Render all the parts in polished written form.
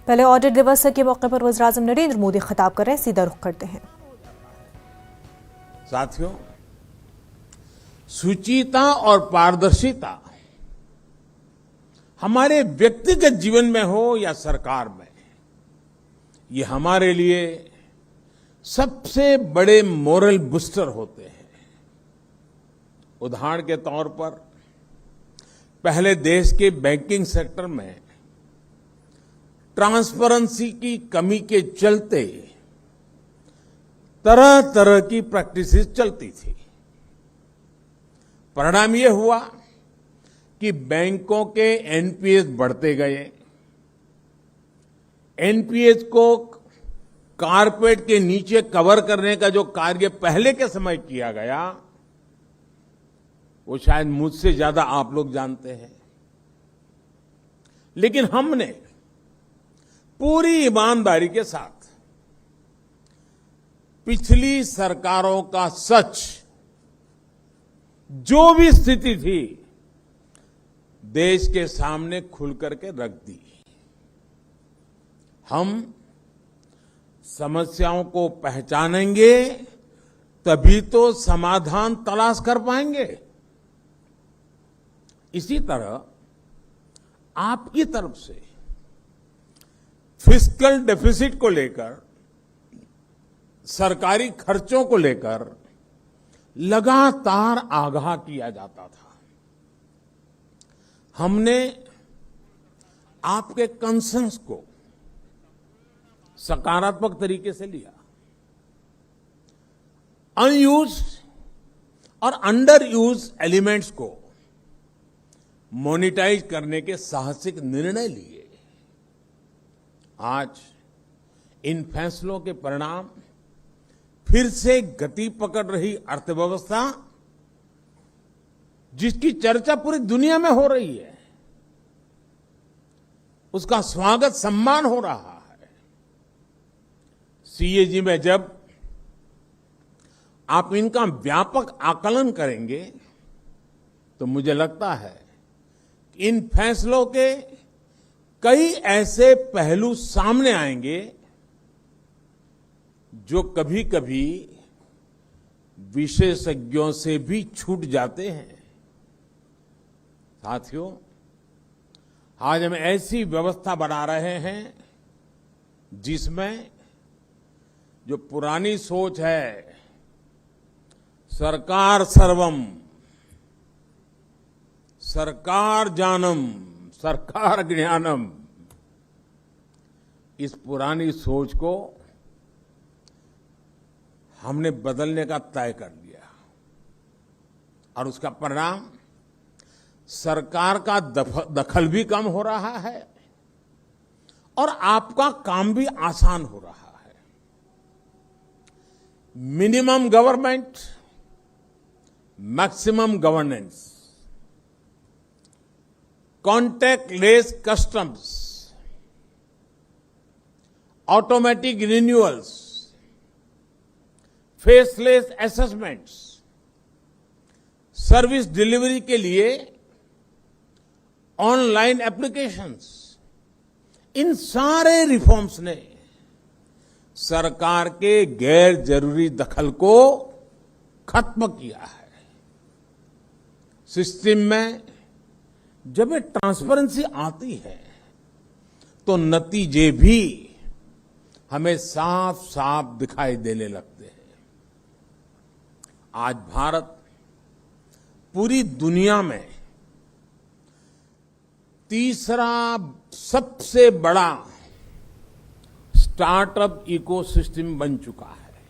पहले ऑडिट दिवस के मौके पर वज़ीर-ए-आज़म नरेंद्र मोदी खिताब कर रहे हैं, सीधा रुख करते हैं। साथियों, शुचिता और पारदर्शिता हमारे व्यक्तिगत जीवन में हो या सरकार में, ये हमारे लिए सबसे बड़े मोरल बूस्टर होते हैं। उदाहरण के तौर पर पहले देश के बैंकिंग सेक्टर में ट्रांसपेरेंसी की कमी के चलते तरह तरह की प्रैक्टिसेस चलती थी। परिणाम ये हुआ कि बैंकों के एनपीएस बढ़ते गए। एनपीएस को कारपेट के नीचे कवर करने का जो कार्य पहले के समय किया गया, वो शायद मुझसे ज्यादा आप लोग जानते हैं। लेकिन हमने पूरी ईमानदारी के साथ पिछली सरकारों का सच, जो भी स्थिति थी, देश के सामने खुल करके रख दी। हम समस्याओं को पहचानेंगे तभी तो समाधान तलाश कर पाएंगे। इसी तरह आपकी तरफ से फिस्कल डेफिसिट को लेकर, सरकारी खर्चों को लेकर लगातार आगाह किया जाता था। हमने आपके कंसर्न्स को सकारात्मक तरीके से लिया। अनयूज्ड और अंडर यूज एलिमेंट्स को मोनिटाइज करने के साहसिक निर्णय लिए। आज इन फैसलों के परिणाम फिर से गति पकड़ रही अर्थव्यवस्था, जिसकी चर्चा पूरी दुनिया में हो रही है, उसका स्वागत सम्मान हो रहा है। सीएजी में जब आप इनका व्यापक आकलन करेंगे तो मुझे लगता है कि इन फैसलों के कई ऐसे पहलू सामने आएंगे जो कभी कभी विशेषज्ञों से भी छूट जाते हैं। साथियों, आज हम ऐसी व्यवस्था बना रहे हैं जिसमें जो पुरानी सोच है, सरकार सर्वम, सरकार जानम, सरकार ज्ञानम, इस पुरानी सोच को हमने बदलने का तय कर लिया। और उसका परिणाम सरकार का दखल भी कम हो रहा है और आपका काम भी आसान हो रहा है। Minimum government, maximum governance, contactless customs, automatic renewals, faceless assessments, service delivery के लिए ऑनलाइन एप्लीकेशंस, इन सारे रिफॉर्म्स ने सरकार के गैर जरूरी दखल को खत्म किया है। सिस्टम में जब ये ट्रांसपेरेंसी आती है तो नतीजे भी हमें साफ साफ दिखाई देने लगते हैं। आज भारत पूरी दुनिया में तीसरा सबसे बड़ा स्टार्टअप इकोसिस्टम बन चुका है।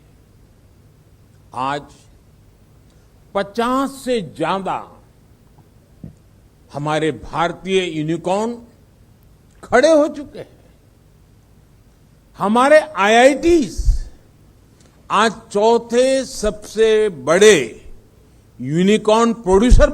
आज 50 से ज्यादा हमारे भारतीय यूनिकॉर्न खड़े हो चुके हैं। हमारे आईआईटीज आज चौथे सबसे बड़े यूनिकॉर्न प्रोड्यूसर